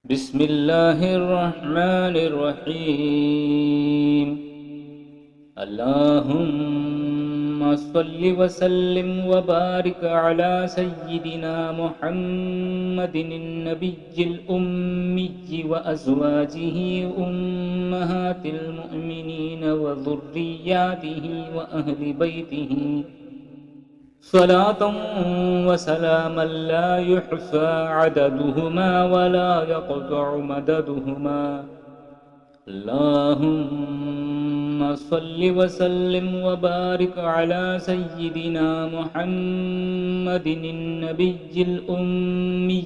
بسم الله الرحمن الرحيم. اللهم صل وسلم وبارك على سيدنا محمد النبي الأمي وأزواجه أمهات المؤمنين وذرياته وأهل بيته صلاة وسلاما لا يحصى عددهما ولا يقطع مددهما. اللهم صل وسلم وبارك على سيدنا محمد النبي الأمي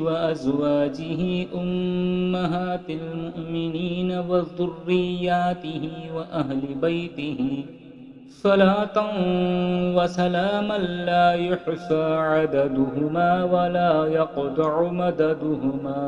وأزواجه أمهات المؤمنين وذرياته وأهل بيته صلاة وسلاما لا يحصى عددهما ولا يقطع مددهما.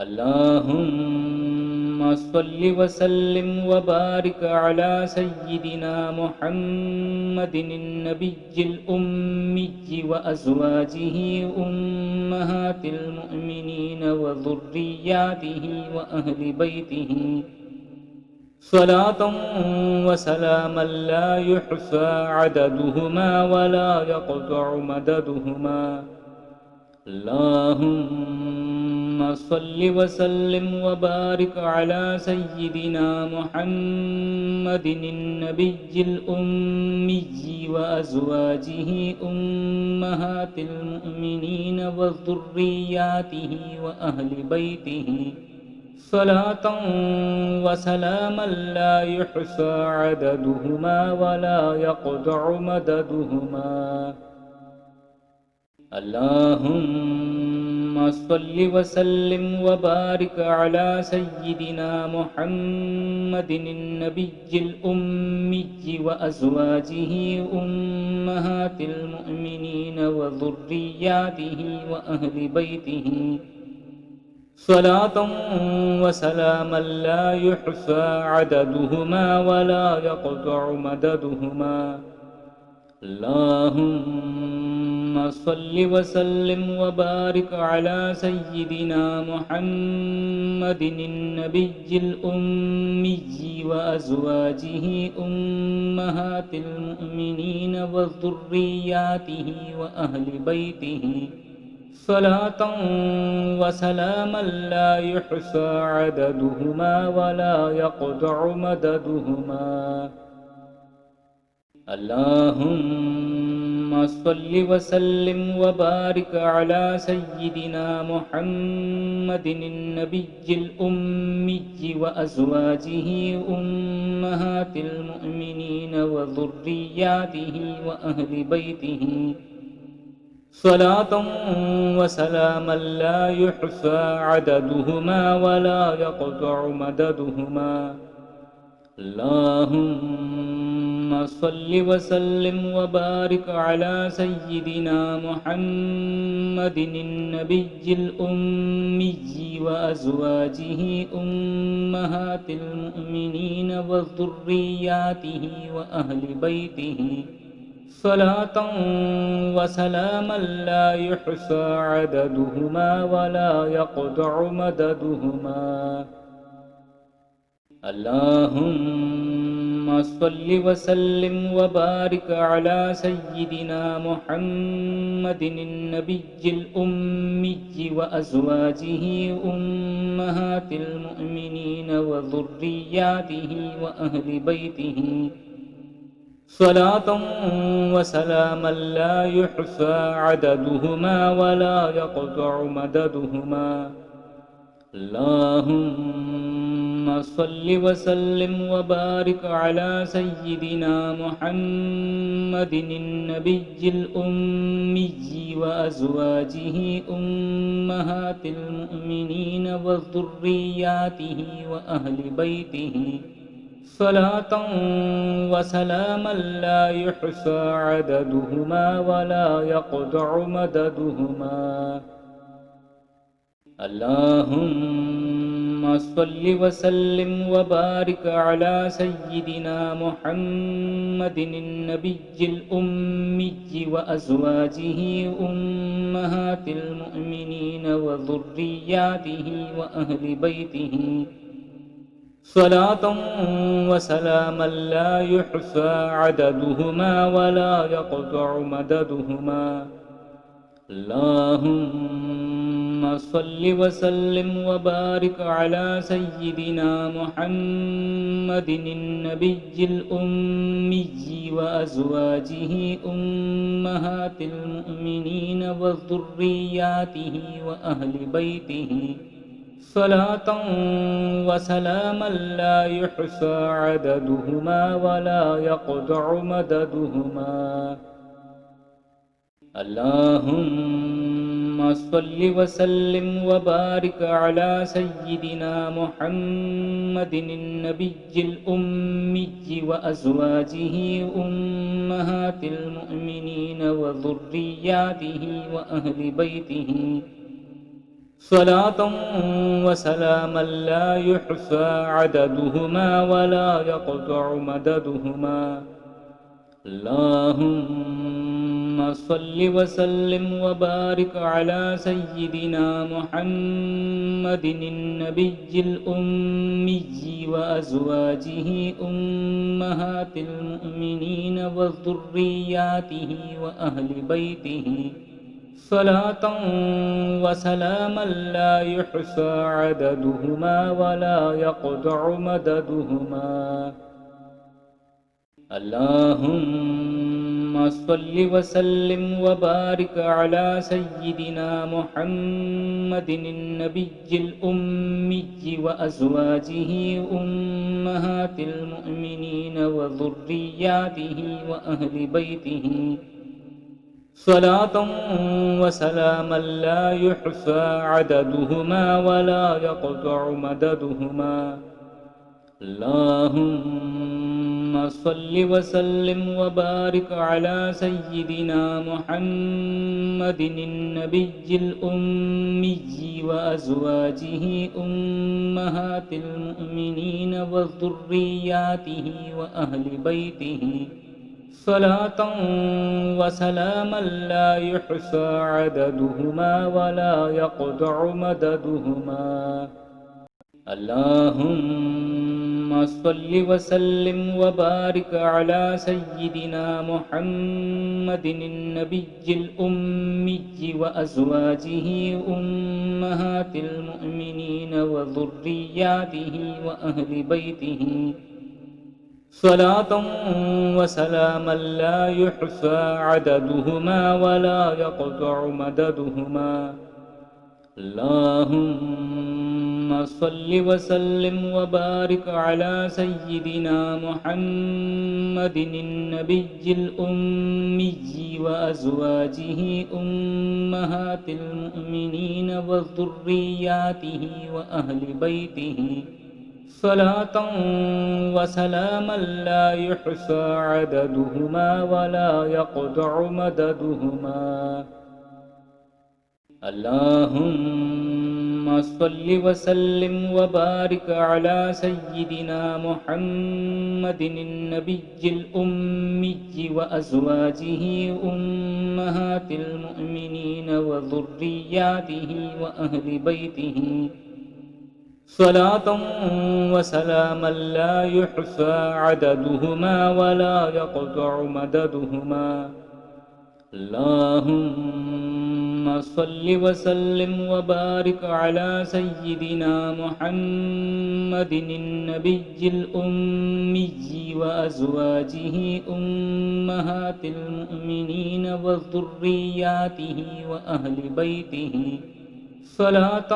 اللهم صل وسلم وبارك على سيدنا محمد النبي الأمي وأزواجه أمهات المؤمنين وذرياته وأهل بيته صلاة وسلاما لا يحصى عددهما ولا يقطع مددهما. اللهم صل وسلم وبارك على سيدنا محمد النبي الأمي وأزواجه أمهات المؤمنين وذرياته وأهل بيته صلاة وسلاما لا يحصى عددهما ولا يقطع مددهما. اللهم صل وسلم وبارك على سيدنا محمد النبي الأمي وأزواجه أمهات المؤمنين وذرياته وأهل بيته صلاة وسلاما لا يحصى عددهما ولا يقطع مددهما. اللهم صل وسلم وبارك على سيدنا محمد النبي الأمي وأزواجه أمهات المؤمنين وذرياته وأهل بيته صلاة وسلاما لا يحصى عددهما ولا يقطع مددهما. اللهم صل وسلم وبارك على سيدنا محمد النبي الأمي وأزواجه أمهات المؤمنين وذرياته وأهل بيته صلاة وسلاما لا يحصى عددهما ولا يقطع مددهما. اللهم صل وسلم وبارك على سيدنا محمد النبي الأمي وأزواجه أمهات المؤمنين وذرياته وأهل بيته صلاة وسلاما لا يحصى عددهما ولا يقطع مددهما. اللهم صل وسلم وبارك على سيدنا محمد النبي الأمي وأزواجه أمهات المؤمنين وذرياته وأهل بيته صلاة وسلاما لا يحصى عددهما ولا يقطع مددهما. اللهم صل وسلم وبارك على سيدنا محمد النبي الأمي وأزواجه أمهات المؤمنين وذرياته وأهل بيته صلاة وسلاما لا يحصى عددهما ولا يقطع مددهما. اللهم صل وسلم وبارك على سيدنا محمد النبي الأمي وأزواجه أمهات المؤمنين وذرياته وأهل بيته صلاة وسلاما لا يحصى عددهما ولا يقطع مددهما. اللهم صل وسلم وبارك على سيدنا محمد النبي الأمي وأزواجه أمهات المؤمنين وذرياته وأهل بيته صلاة وسلاما لا يحصى عددهما ولا يقطع مددهما. اللهم صل وسلم وبارك على سيدنا محمد النبي الأمي وأزواجه أمهات المؤمنين وذرياته وأهل بيته صلاة وسلاما لا يحصى عددهما ولا يقطع مددهما. اللهم صل وسلم وبارك على سيدنا محمد النبي الأمي وأزواجه أمهات المؤمنين وذرياته وأهل بيته صلاة وسلاما لا يحصى عددهما ولا يقطع مددهما. اللهم صل وسلم وبارك على سيدنا محمد النبي الأمي وأزواجه أمهات المؤمنين وذرياته وأهل بيته صلاة وسلاما لا يحصى عددهما ولا يقطع مددهما. اللهم صل وسلم وبارك على سيدنا محمد النبي الأمي وأزواجه أمهات المؤمنين وذرياته وأهل بيته صلاة وسلاما لا يحصى عددهما ولا يقطع مددهما. اللهم صل وسلم وبارك على سيدنا محمد النبي الأمي وأزواجه أمهات المؤمنين وذرياته وأهل بيته صلاة وسلاما لا يحصى عددهما ولا يقطع مددهما. اللهم صل وسلم وبارك على سيدنا محمد النبي الأمي وأزواجه أمهات المؤمنين وذرياته وأهل بيته صلاة وسلاما لا يحصى عددهما ولا يقطع مددهما. اللهم صل وسلم وبارك على سيدنا محمد النبي الأمي وأزواجه أمهات المؤمنين وذرياته وأهل بيته صلاة وسلاما لا يحصى عددهما ولا يقطع مددهما. اللهم صل وسلم وبارك على سيدنا محمد النبي الأمي وأزواجه أمهات المؤمنين وذرياته وأهل بيته صلاة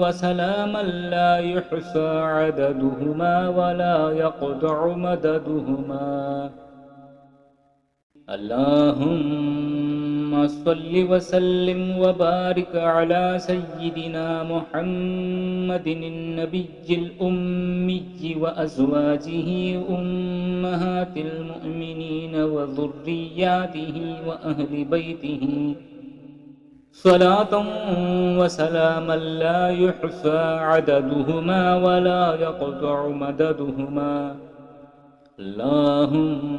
وسلاما لا يحصى عددهما ولا يقطع مددهما. اللهم صل وسلم وبارك على سيدنا محمد النبي الأمي وأزواجه أمهات المؤمنين وذرياته وأهل بيته صلاة وسلاما لا يحصى عددهما ولا يقطع مددهما. اللهم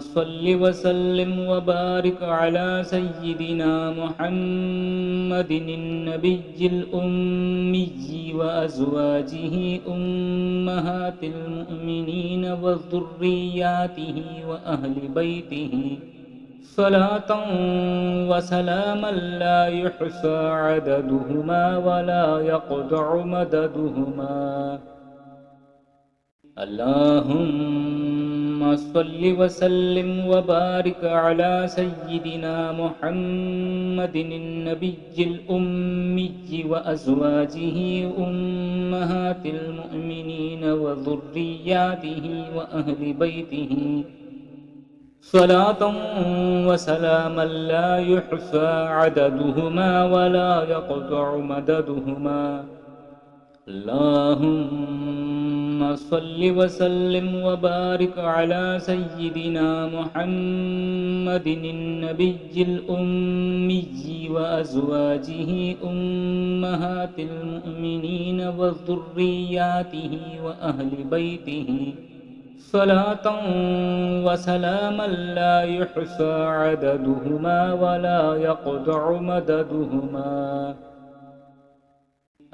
صل وسلم وبارك على سيدنا محمد النبي الأمي وأزواجه أمهات المؤمنين وذرياته وأهل بيته صلاة وسلاما لا يحصى عددهما ولا يقطع مددهما. اللهم صل وسلم وبارك على سيدنا محمد النبي الأمي وأزواجه أمهات المؤمنين وذرياته وأهل بيته صلاة وسلاما لا يحصى عددهما ولا يقطع مددهما. اللهم صل وسلم وبارك على سيدنا محمد النبي الأمي وأزواجه أمهات المؤمنين وذرياته وأهل بيته صلاة وسلاما لا يحصى عددهما ولا يقطع مددهما.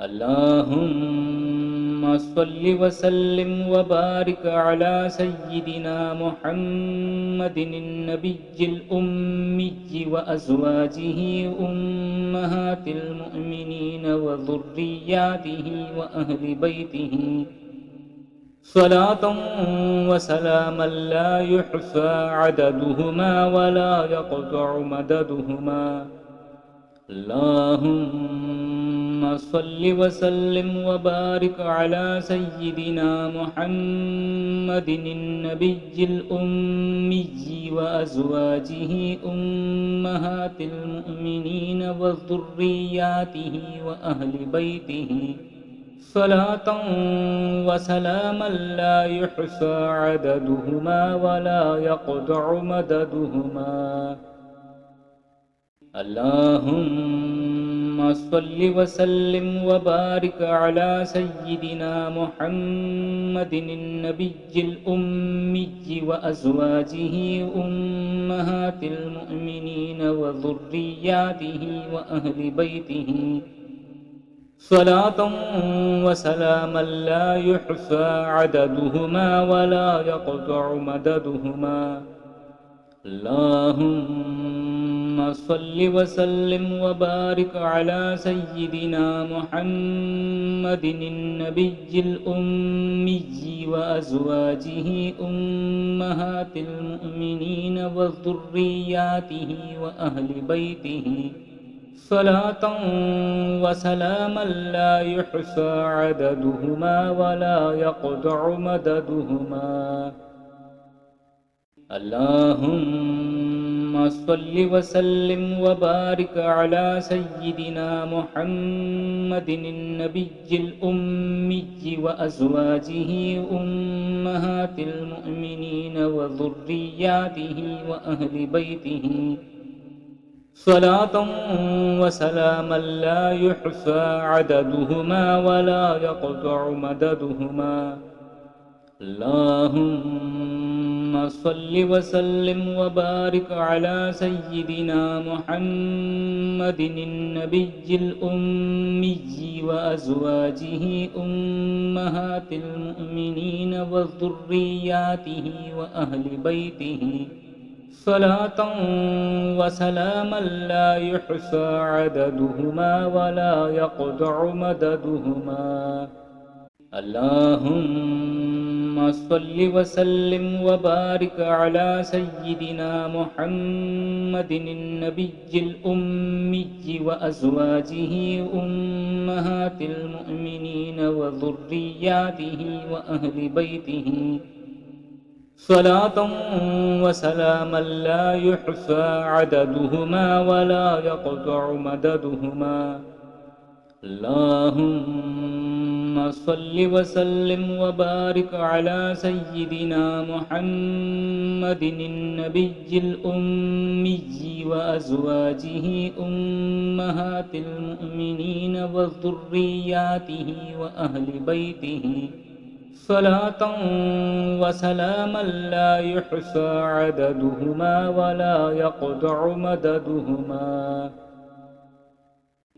اللهم صل وسلم وبارك على سيدنا محمد النبي الأمي وأزواجه أمهات المؤمنين وذرياته وأهل بيته صلاة وسلاما لا يحصى عددهما ولا يقطع مددهما. اللهم صل وسلم وبارك على سيدنا محمد النبي الأمي وأزواجه أمهات المؤمنين وذرياته وأهل بيته صلاة وسلاما لا يحصى عددهما ولا يقطع مددهما. اللهم صل وسلم وبارك على سيدنا محمد النبي الأمي وأزواجه أمهات المؤمنين وذرياته وأهل بيته صلاة وسلاما لا يحصى عددهما ولا يقطع مددهما. اللهم صل وسلم وبارك على سيدنا محمد النبي الأمي وأزواجه أمهات المؤمنين وذرياته وأهل بيته صلاة وسلاما لا يحصى عددهما ولا يقطع مددهما. اللهم صل وسلم وبارك على سيدنا محمد النبي الأمي وأزواجه أمهات المؤمنين وذرياته وأهل بيته صلاة وسلاما لا يحصى عددهما ولا يقطع مددهما. اللهم صل وسلم وبارك على سيدنا محمد النبي الأمي وأزواجه أمهات المؤمنين وذرياته وأهل بيته صلاة وسلاما لا يحصى عددهما ولا يقطع مددهما. اللهم صل وسلم وبارك على سيدنا محمد النبي الأمي وأزواجه أمهات المؤمنين وذرياته وأهل بيته صلاة وسلاما لا يحصى عددهما. اللهم صل وسلم وبارك على سيدنا محمد النبي الأمي وأزواجه أمهات المؤمنين وذرياته وأهل بيته صلاة وسلاما لا يحصى عددهما ولا يقطع مددهما. اللهم صل وسلم وبارك على سيدنا محمد النبي الأمي وأزواجه أمهات المؤمنين وذرياته وأهل بيته صلاة وسلاما لا يحصى عددهما ولا يقطع مددهما. اللهم صل وسلم وبارك على سيدنا محمد النبي الأمي وأزواجه أمهات المؤمنين وذرياته وأهل بيته صلاة وسلاما لا يحصى عددهما ولا يقطع مددهما.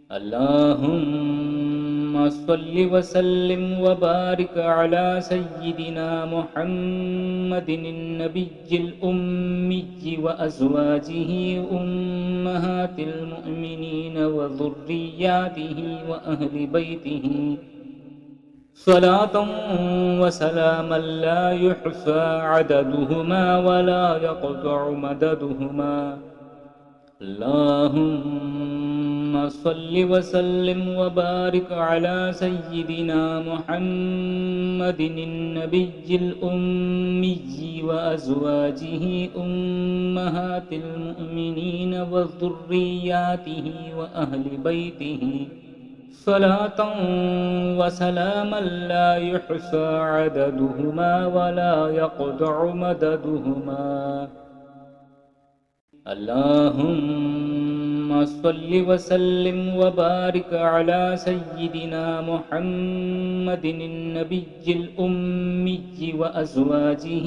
اللهم صل وسلم وبارك على سيدنا محمد النبي الأمي وأزواجه أمهات المؤمنين وذرياته وأهل بيته صلاة وسلاما لا يحصى عددهما ولا يقطع مددهما. اللهم صل وسلم وبارك على سيدنا محمد النبي الأمي وأزواجه أمهات المؤمنين وذرياته وأهل بيته صلاة وسلاما لا يحصى عددهما ولا يقطع مددهما. اللهم صل وسلم وبارك على سيدنا محمد النبي الأمي وأزواجه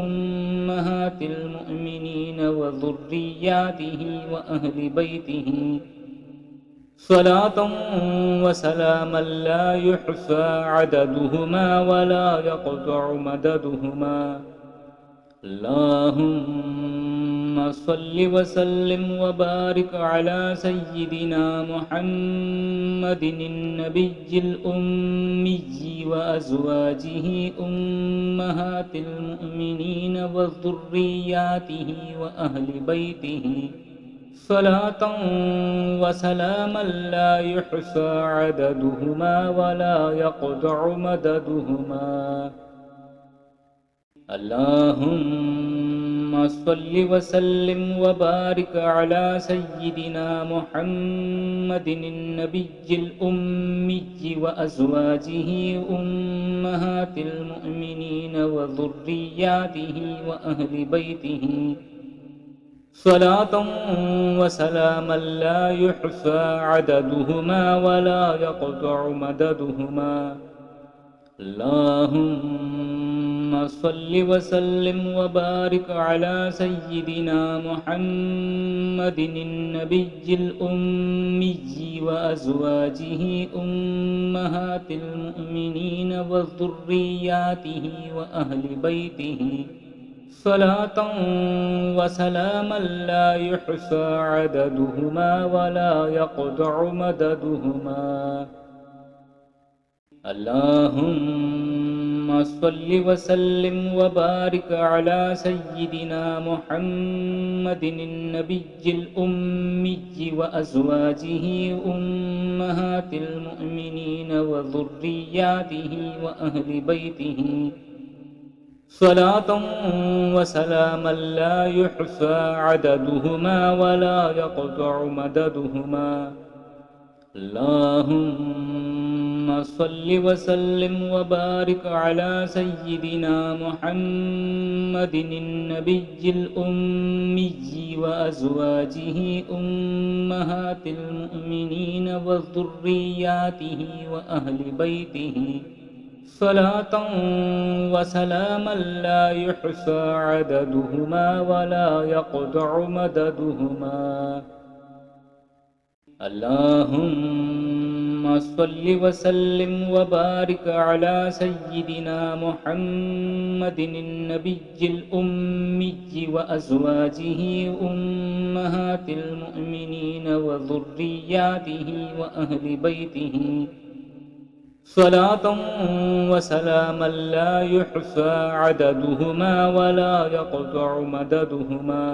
أمهات المؤمنين وذرياته وأهل بيته صلاة وسلاما لا يحصى عددهما ولا يقطع مددهما. اللهم صل وسلم وبارك على سيدنا محمد النبي الأمي وأزواجه أمهات المؤمنين وذرياته وأهل بيته صلاة وسلاما لا يحصى عددهما ولا يقطع مددهما. اللهم صل وسلم وبارك على سيدنا محمد النبي الأمي وأزواجه أمهات المؤمنين وذرياته وأهل بيته صلاة وسلاما لا يحصى عددهما ولا يقطع مددهما. اللهم صل وسلم وبارك على سيدنا محمد النبي الأمي وأزواجه أمهات المؤمنين وذرياته وأهل بيته صلاة وسلاما لا يحصى عددهما ولا يقطع مددهما. اللهم صل وسلم وبارك على سيدنا محمد النبي الأمي وأزواجه أمهات المؤمنين وذرياته وأهل بيته صلاة وسلاما لا يحصى عددهما ولا يقطع مددهما. اللهم صل وسلم وبارك على سيدنا محمد النبي الأمي وأزواجه أمهات المؤمنين وذرياته وأهل بيته صلاة وسلاما لا يحصى عددهما ولا يقطع مددهما. اللهم صل وسلم وبارك على سيدنا محمد النبي الأمي وأزواجه أمهات المؤمنين وذرياته وأهل بيته صلاة وسلاما لا يحصى عددهما ولا يقطع مددهما.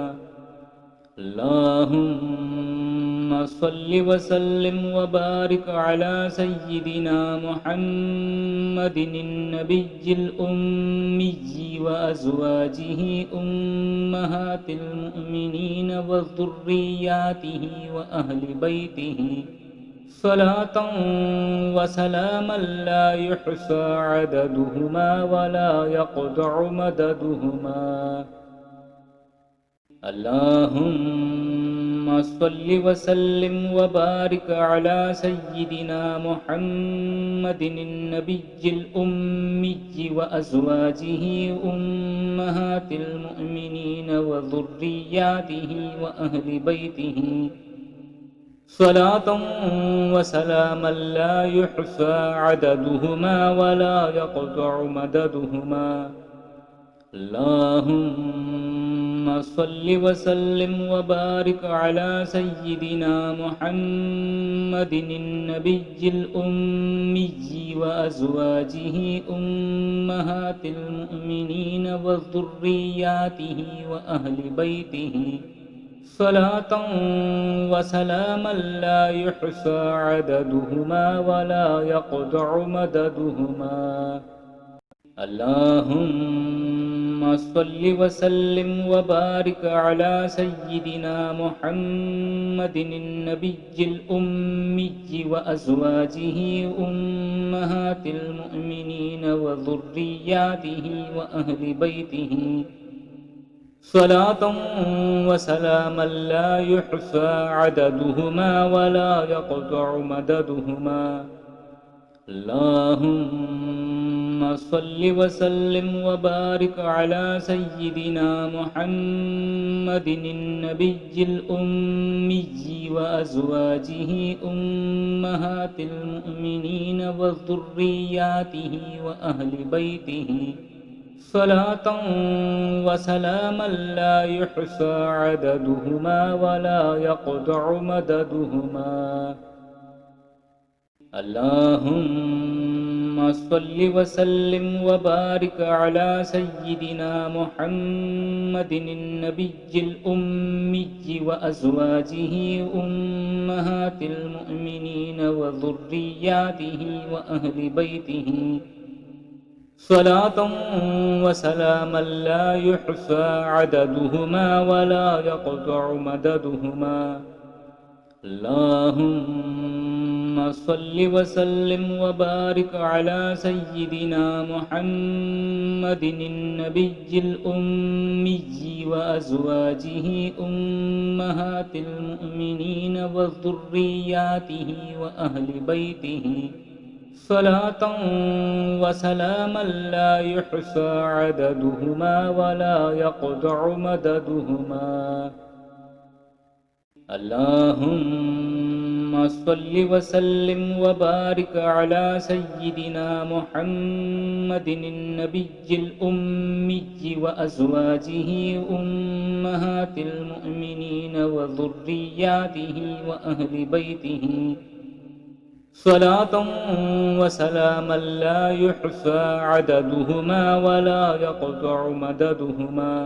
اللهم صل وسلم وبارك على سيدنا محمد النبي الأمي وأزواجه أمهات المؤمنين وذرياته وأهل بيته صلاة وسلاما لا يحصى عددهما ولا يقطع مددهما. اللهم صل وسلم وبارك على سيدنا محمد النبي الأمي وأزواجه أمهات المؤمنين وذرياته وأهل بيته صلاة وسلاما لا يحصى عددهما ولا يقطع مددهما. اللهم صل وسلم وبارك على سيدنا محمد النبي الأمي وأزواجه أمهات المؤمنين وذرياته وأهل بيته صلاة وسلاما لا يحصى عددهما ولا يقطع مددهما. اللهم صل وسلم وبارك على سيدنا محمد النبي الأمي وأزواجه أمهات المؤمنين وذرياته وأهل بيته صلاة وسلاما لا يحصى عددهما ولا يقطع مددهما. اللهم صل وسلم وبارك على سيدنا محمد النبي الأمي وأزواجه أمهات المؤمنين وذرياته وأهل بيته صلاة وسلاما لا يحصى عددهما ولا يقطع مددهما. اللهم صل وسلم وبارك على سيدنا محمد النبي الأمي وأزواجه أمهات المؤمنين وذرياته وأهل بيته صلاة وسلاما لا يحصى عددهما ولا يقطع مددهما. اللهم صل وسلم وبارك على سيدنا محمد النبي الأمي وأزواجه أمهات المؤمنين وذرياته وأهل بيته صلاة وسلاما لا يحصى عددهما ولا يقطع مددهما. اللهم صل وسلم وبارك على سيدنا محمد النبي الأمي وأزواجه أمهات المؤمنين وذرياته وأهل بيته صلاة وسلاما لا يحصى عددهما ولا يقطع مددهما.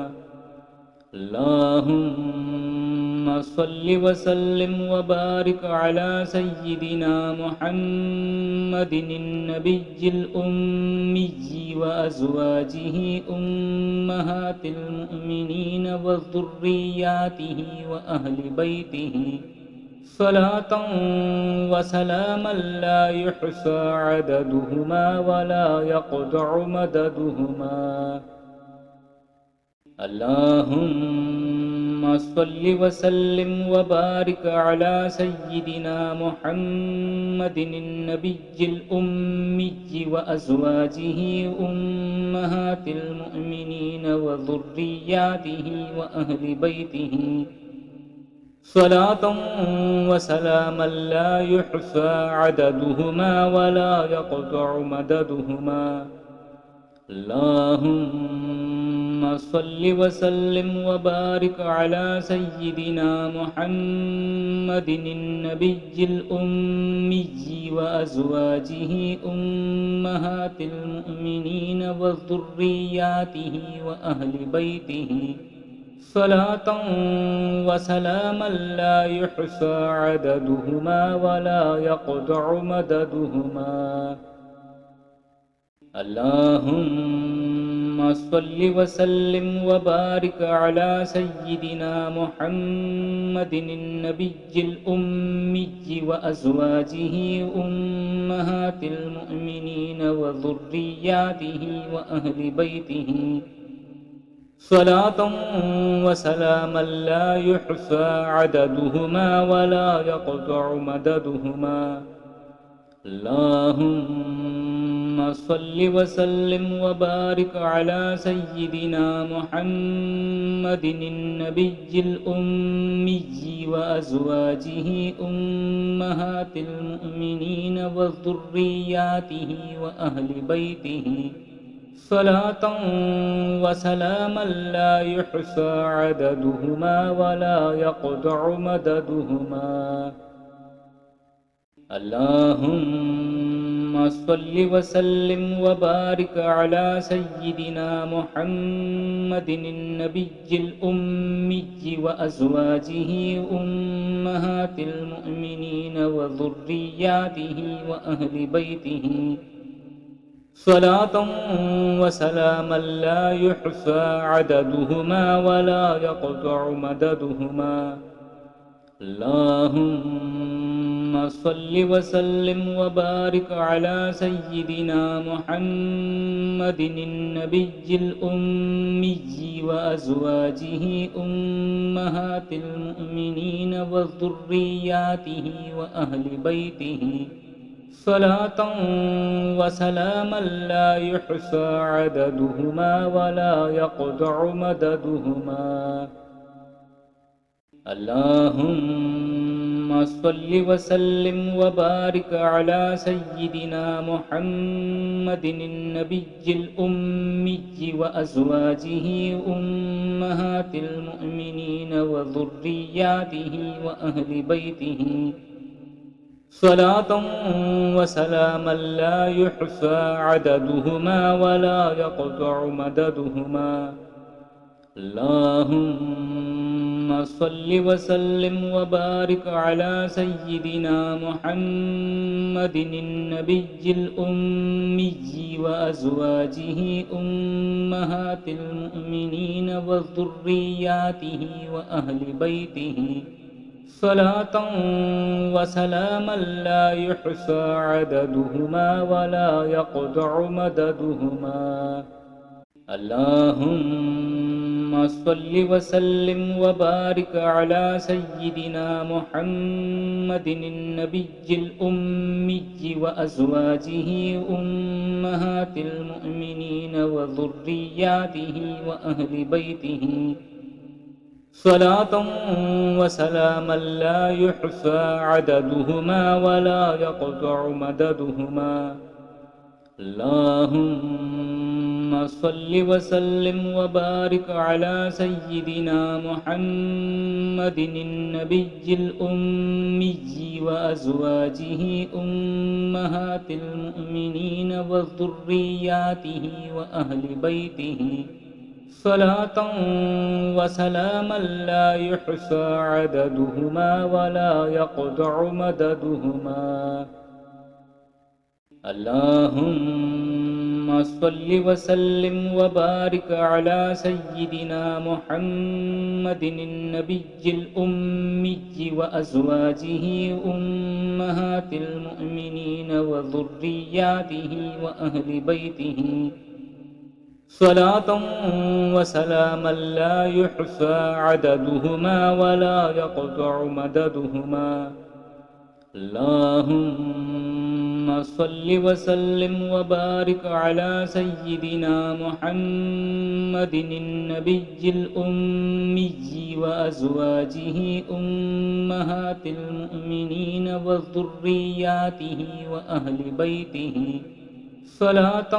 اللهم صل وسلم وبارك على سيدنا محمد النبي الأمي وأزواجه أمهات المؤمنين وذرياته وأهل بيته صلاة وسلاما لا يحصى عددهما ولا يقطع مددهما. اللهم صل وسلم وبارك على سيدنا محمد النبي الأمي وأزواجه أمهات المؤمنين وذرياته وأهل بيته صلاة وسلاما لا يحصى عددهما ولا يقطع مددهما. اللهم صل وسلم وبارك على سيدنا محمد النبي الأمي وأزواجه أمهات المؤمنين وذرياته وأهل بيته صلاة وسلاما لا يحصى عددهما ولا يقطع مددهما. اللهم صل وسلم وبارك على سيدنا محمد النبي الأمي وأزواجه أمهات المؤمنين وذرياته وأهل بيته صلاة وسلاما لا يحصى عددهما ولا يقطع مددهما. اللهم صل وسلم وبارك على سيدنا محمد النبي الأمي وأزواجه أمهات المؤمنين وذرياته وأهل بيته صلاة وسلاما لا يحصى عددهما ولا يقطع مددهما. اللهم صل وسلم وبارك على سيدنا محمد النبي الأمي وأزواجه أمهات المؤمنين وذرياته وأهل بيته صلاة وسلاما لا يحصى عددهما ولا يقطع مددهما. اللهم صل وسلم وبارك على سيدنا محمد النبي الأمي وأزواجه أمهات المؤمنين وذرياته وأهل بيته صلاة وسلاما لا يحصى عددهما ولا يقطع مددهما. اللهم صل وسلم وبارك على سيدنا محمد النبي الأمي وأزواجه أمهات المؤمنين وذرياته وأهل بيته صلاة وسلاما لا يحصى عددهما ولا يقطع مددهما. اللهم صل وسلم وبارك على سيدنا محمد النبي الأمي وأزواجه أمهات المؤمنين وذرياته وأهل بيته صلاة وسلاما لا يحصى عددهما ولا يقطع مددهما. اللهم صل وسلم وبارك على سيدنا محمد النبي الأمي وأزواجه أمهات المؤمنين وذرياته وأهل بيته صلاة وسلاما لا يحصى عددهما ولا يقطع مددهما. اللهم صل وسلم وبارك على سيدنا محمد النبي الأمي وأزواجه أمهات المؤمنين وذرياته وأهل بيته صلاة وسلاما لا يحصى عددهما ولا يقطع مددهما. اللهم صل وسلم وبارك على سيدنا محمد النبي الأمي وأزواجه أمهات المؤمنين وذرياته وأهل بيته صلاة وسلاما لا يحصى عددهما ولا يقطع مددهما. اللهم صل وسلم وبارك على سيدنا محمد النبي الأمي وأزواجه أمهات المؤمنين وذرياته وأهل بيته صلاة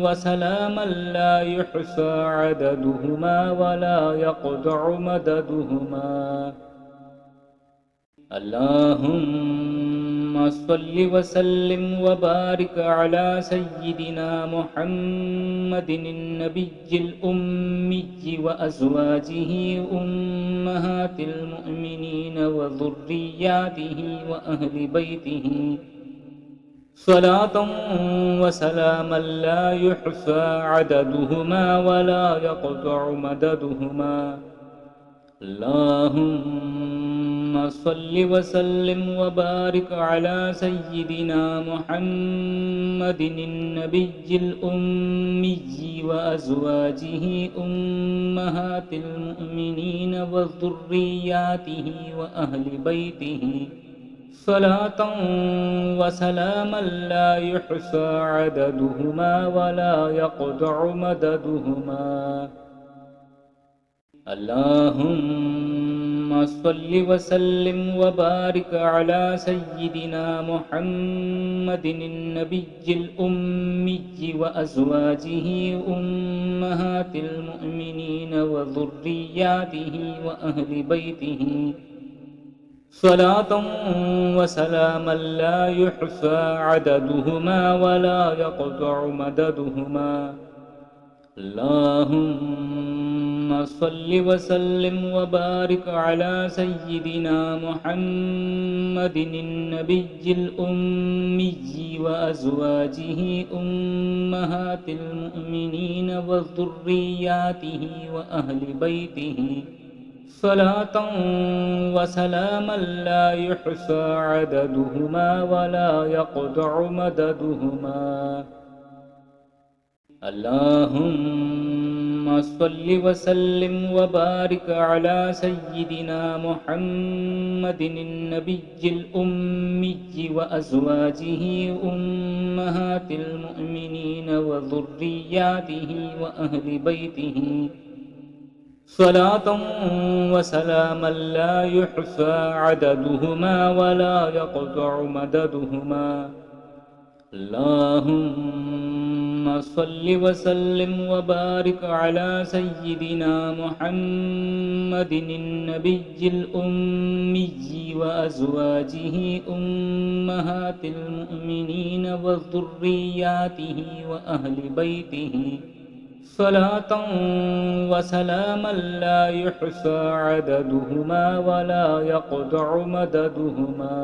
وسلاما لا يحصى عددهما ولا يقطع مددهما. اللهم صل وسلم وبارك على سيدنا محمد النبي الأمي وأزواجه أمهات المؤمنين وذرياته وأهل بيته صلاة وسلاما لا يحصى عددهما ولا يقطع مددهما. اللهم صل وسلم وبارك على سيدنا محمد النبي الأمي وأزواجه أمهات المؤمنين وذرياته وأهل بيته صلاة وسلاما لا يحصى عددهما ولا يقطع مددهما. اللهم صل وسلم وبارك على سيدنا محمد النبي الأمي وأزواجه أمهات المؤمنين وذرياته وأهل بيته صلاة وسلاما لا يحصى عددهما ولا يقطع مددهما. اللهم صل وسلم وبارك على سيدنا محمد النبي الأمي وأزواجه أمهات المؤمنين وذرياته وأهل بيته صلاة وسلاما لا يحصى عددهما ولا يقطع مددهما. اللهم صل وسلم وبارك على سيدنا محمد النبي الأمي وأزواجه أمهات المؤمنين وذرياته وأهل بيته صلاة وسلاما لا يحصى عددهما ولا يقطع مددهما. اللهم صل وسلم وبارك على سيدنا محمد النبي الأمي وأزواجه أمهات المؤمنين وذرياته وأهل بيته صلاة وسلاما لا يحصى عددهما ولا يقطع مددهما.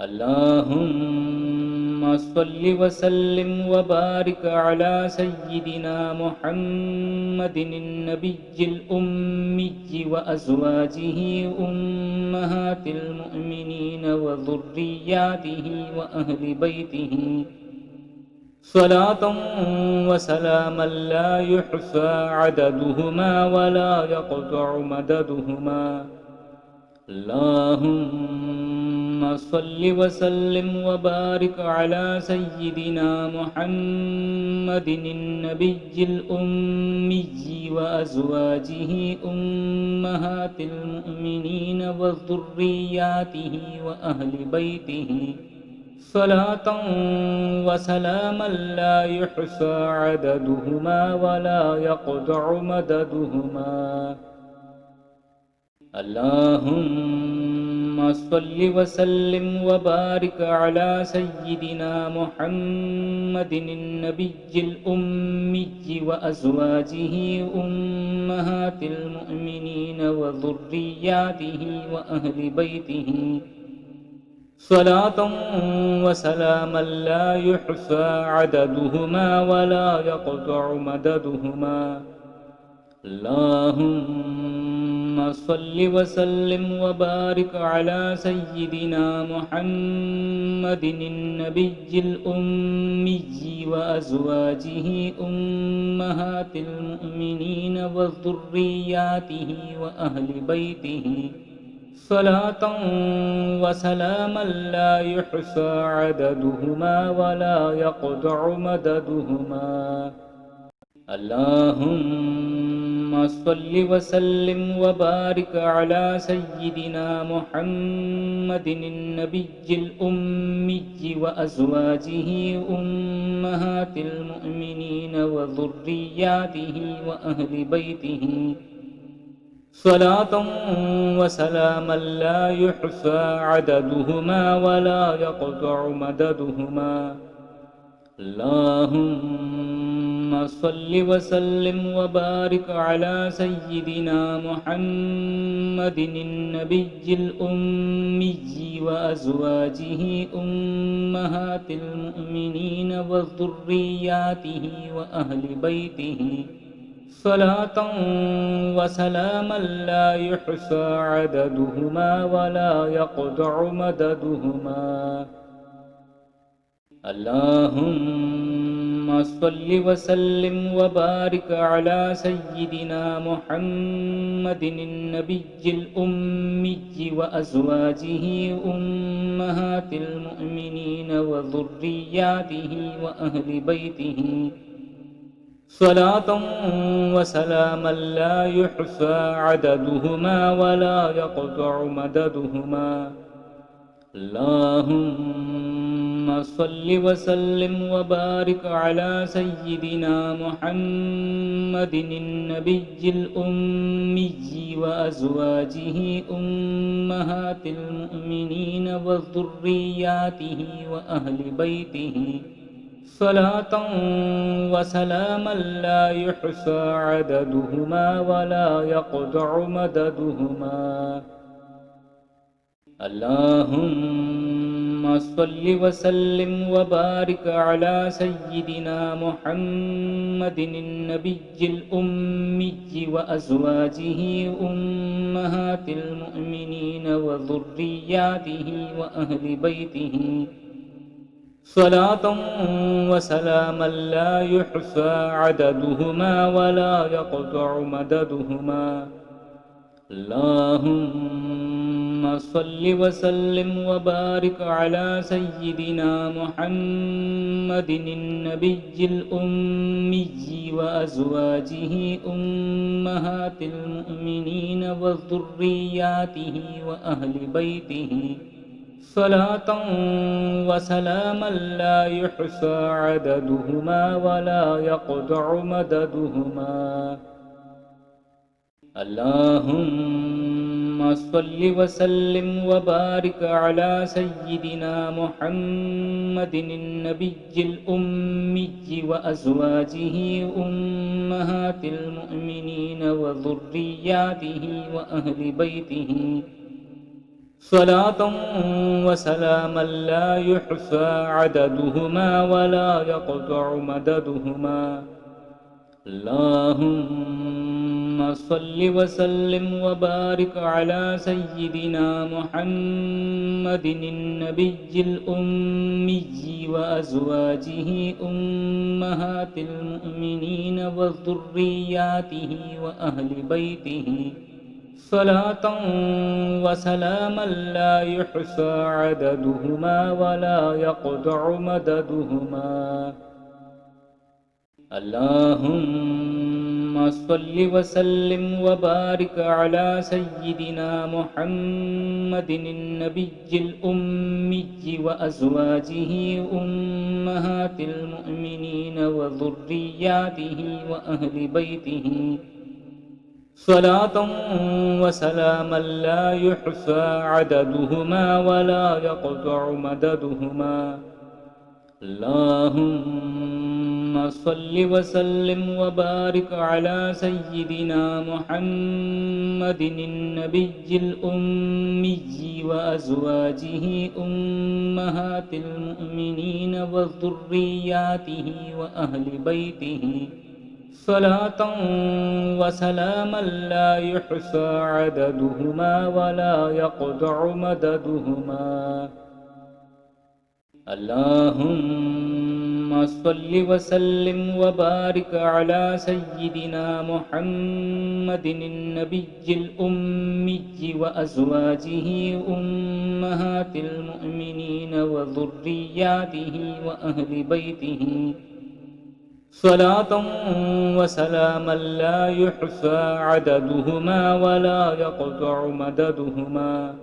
اللهم صل وسلم وبارك على سيدنا محمد النبي الأمي وأزواجه أمهات المؤمنين وذرياته وأهل بيته صلاة وسلاما لا يحصى عددهما ولا يقطع مددهما. اللهم صل وسلم وبارك على سيدنا محمد النبي الأمي وأزواجه أمهات المؤمنين وذرياته وأهل بيته صلاة وسلاما لا يحصى عددهما ولا يقطع مددهما. اللهم صل وسلم وبارك على سيدنا محمد النبي الأمي وأزواجه أمهات المؤمنين وذرياته وأهل بيته صلاة وسلاما لا يحصى عددهما ولا يقطع مددهما. اللهم صل وسلم وبارك على سيدنا محمد النبي الأمي وأزواجه أمهات المؤمنين وذرياته وأهل بيته صلاة وسلاما لا يحصى عددهما ولا يقطع مددهما. اللهم صل وسلم وبارك على سيدنا محمد النبي الأمي وأزواجه أمهات المؤمنين وذرياته وأهل بيته صلاة وسلاما لا يحصى عددهما ولا يقطع مددهما. اللهم صل وسلم وبارك على سيدنا محمد النبي الأمي وأزواجه أمهات المؤمنين وذرياته وأهل بيته صلاة وسلاما لا يحصى عددهما ولا يقطع مددهما. اللهم صل وسلم وبارك على سيدنا محمد النبي الأمي وأزواجه أمهات المؤمنين وذرياته وأهل بيته صلاة وسلاما لا يحصى عددهما ولا يقطع مددهما. اللهم صل وسلم وبارك على سيدنا محمد النبي الأمي وأزواجه أمهات المؤمنين وذرياته وأهل بيته صلاة وسلاما لا يحصى عددهما ولا يقطع مددهما. اللهم صل وسلم وبارك على سيدنا محمد النبي الأمي وأزواجه أمهات المؤمنين وذرياته وأهل بيته صلاة وسلاما لا يحصى عددهما ولا يقطع مددهما. اللهم صل وسلم وبارك على سيدنا محمد النبي الأمي وأزواجه أمهات المؤمنين وذرياته وأهل بيته صلاة وسلاما لا يحصى عددهما ولا يقطع مددهما. اللهم صل وسلم وبارك على سيدنا محمد النبي الأمي وأزواجه أمهات المؤمنين وذرياته وأهل بيته صلاة وسلاما لا يحصى عددهما ولا يقطع مددهما. اللهم صل وسلم وبارك على سيدنا محمد النبي الأمي وأزواجه أمهات المؤمنين وذرياته وأهل بيته صلاة وسلاما لا يحصى عددهما ولا يقطع مددهما. اللهم صل وسلم وبارك على سيدنا محمد النبي الأمي وأزواجه أمهات المؤمنين وذرياته وأهل بيته صلاة وسلاما لا يحصى عددهما ولا يقطع مددهما. اللهم صل وسلم وبارك على سيدنا محمد النبي الأمي وأزواجه أمهات المؤمنين وذرياته وأهل بيته صلاة وسلاما لا يحصى عددهما ولا يقطع مددهما. اللهم صل وسلم وبارك على سيدنا محمد النبي الأمي وأزواجه أمهات المؤمنين وذرياته وأهل بيته صلاة وسلاما لا يحصى عددهما ولا يقطع مددهما.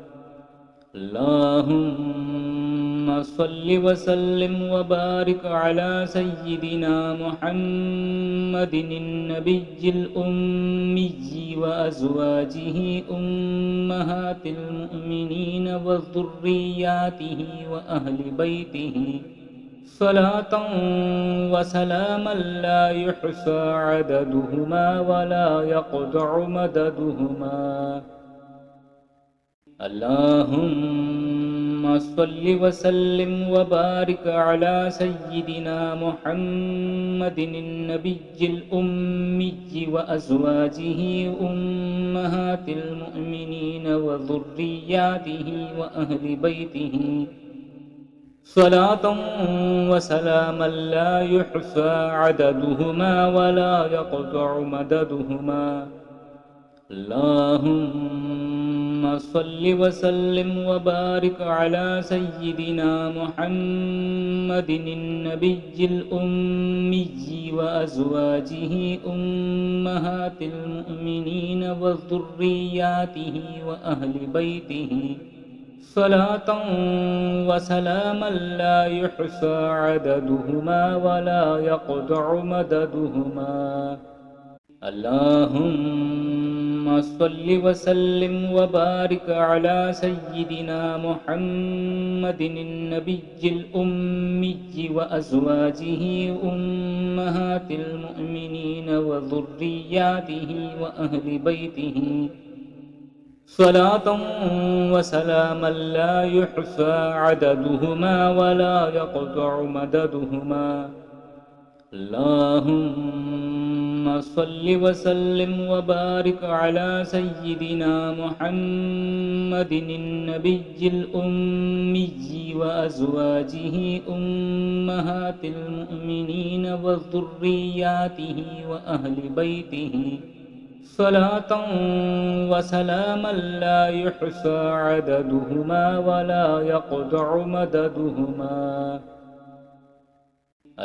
اللهم صل وسلم وبارك على سيدنا محمد النبي الأمي وأزواجه أمهات المؤمنين وذرياته وأهل بيته صلاة وسلاما لا يحصى عددهما ولا يقطع مددهما. اللهم صل وسلم وبارك على سيدنا محمد النبي الأمي وأزواجه أمهات المؤمنين وذرياته وأهل بيته صلاة وسلاما لا يحصى عددهما ولا يقطع مددهما. اللهم صل وسلم وبارك على سيدنا محمد النبي الأمي وأزواجه أمهات المؤمنين وذرياته وأهل بيته صلاة وسلاما لا يحصى عددهما ولا يقطع مددهما. اللهم صل وسلم وبارك على سيدنا محمد النبي الأمي وأزواجه أمهات المؤمنين وذرياته وأهل بيته صلاة وسلاما لا يحصى عددهما ولا يقطع مددهما. اللهم صل وسلم وبارك على سيدنا محمد النبي الأمي وأزواجه أمهات المؤمنين وذرياته وأهل بيته صلاة وسلاما لا يحصى عددهما ولا يقطع مددهما.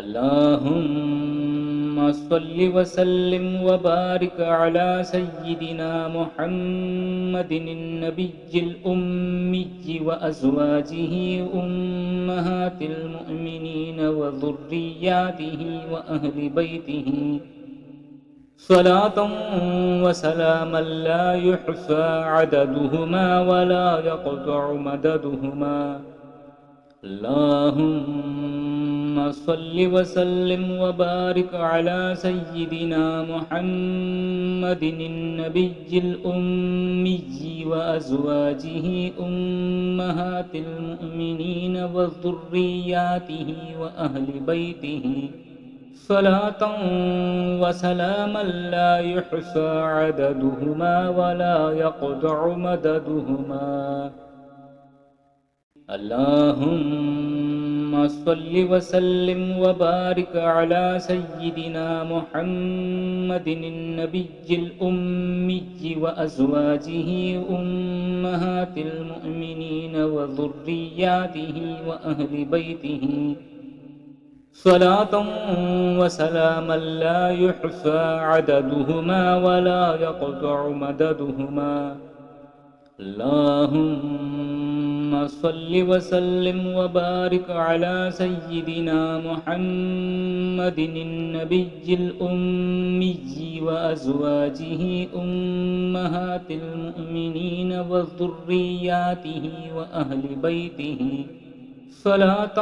اللهم صل وسلم وبارك على سيدنا محمد النبي الأمي وأزواجه أمهات المؤمنين وذرياته وأهل بيته صلاة وسلاما لا يحصى عددهما ولا يقطع مددهما. اللهم صل وسلم وبارك على سيدنا محمد النبي الأمي وأزواجه أمهات المؤمنين وذرياته وأهل بيته صلاة وسلاما لا يحصى عددهما ولا يقطع مددهما. اللهم صل وسلم وبارك على سيدنا محمد النبي الأمي وأزواجه أمهات المؤمنين وذرياته وأهل بيته صلاة وسلاما لا يحصى عددهما ولا يقطع مددهما. اللهم صل وسلم وبارك على سيدنا محمد النبي الأمي وأزواجه أمهات المؤمنين وذرياته وأهل بيته صلاة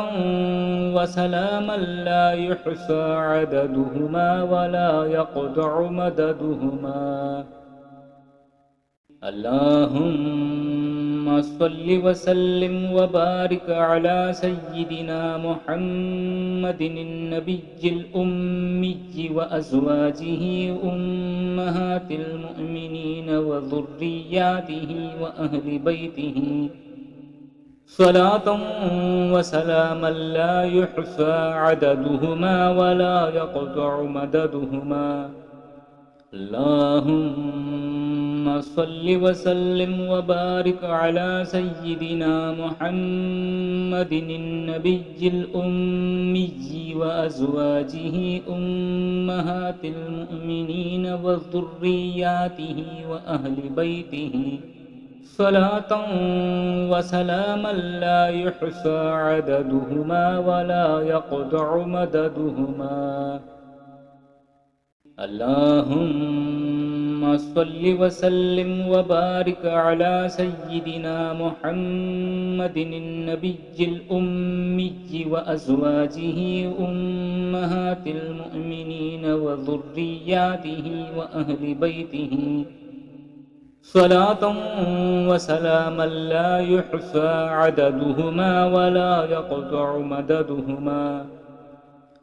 وسلاما لا يحصى عددهما ولا يقطع مددهما. اللهم صل وسلم وبارك على سيدنا محمد النبي الأمي وأزواجه أمهات المؤمنين وذرياته وأهل بيته صلاة وسلاما لا يحصى عددهما ولا يقطع مددهما. اللهم صل وسلم وبارك على سيدنا محمد النبي الأمي وأزواجه أمهات المؤمنين وذرياته وأهل بيته صلاة وسلاما لا يحصى عددهما ولا يقطع مددهما. اللهم صل وسلم وبارك على سيدنا محمد النبي الأمي وأزواجه أمهات المؤمنين وذرياته وأهل بيته صلاة وسلاما لا يحصى عددهما ولا يقطع مددهما.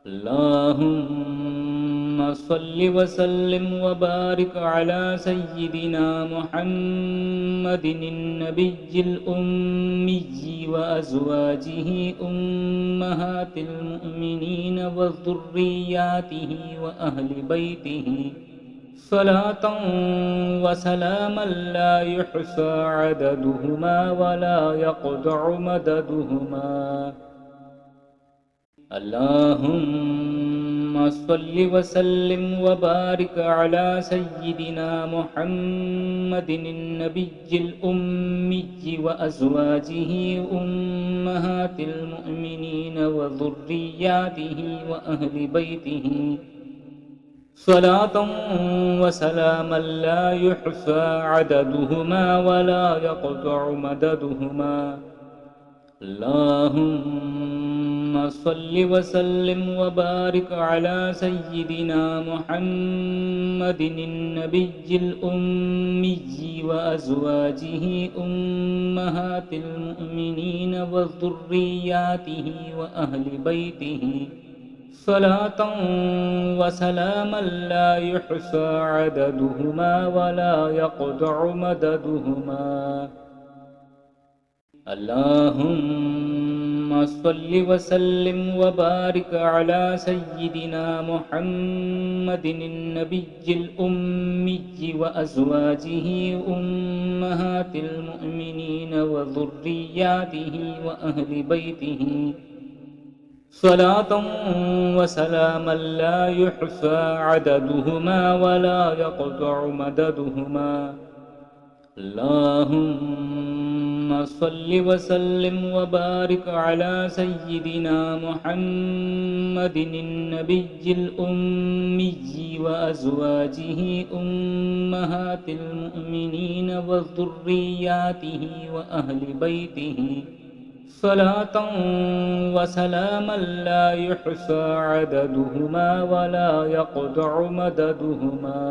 اللهم صل وسلم وبارك على سيدنا محمد النبي الأمي وأزواجه أمهات المؤمنين وذرياته وأهل بيته صلاة وسلاما لا يحصى عددهما ولا يقطع مددهما. اللهم صل وسلم وبارك على سيدنا محمد النبي الأمي وأزواجه أمهات المؤمنين وذرياته وأهل بيته صلاة وسلاما لا يحصى عددهما ولا يقطع مددهما. اللهم صل وسلم وبارك على سيدنا محمد النبي الأمي وأزواجه أمهات المؤمنين وذرياته وأهل بيته صلاة وسلاما لا يحصى عددهما ولا يقطع مددهما. اللهم صل وسلم وبارك على سيدنا محمد النبي الأمي وأزواجه أمهات المؤمنين وذرياته وأهل بيته صلاة وسلاما لا يحصى عددهما ولا يقطع مددهما. اللهم صل وسلم وبارك على سيدنا محمد النبي الأمي وأزواجه أمهات المؤمنين وذرياته وأهل بيته صلاة وسلاما لا يحصى عددهما ولا يقطع مددهما.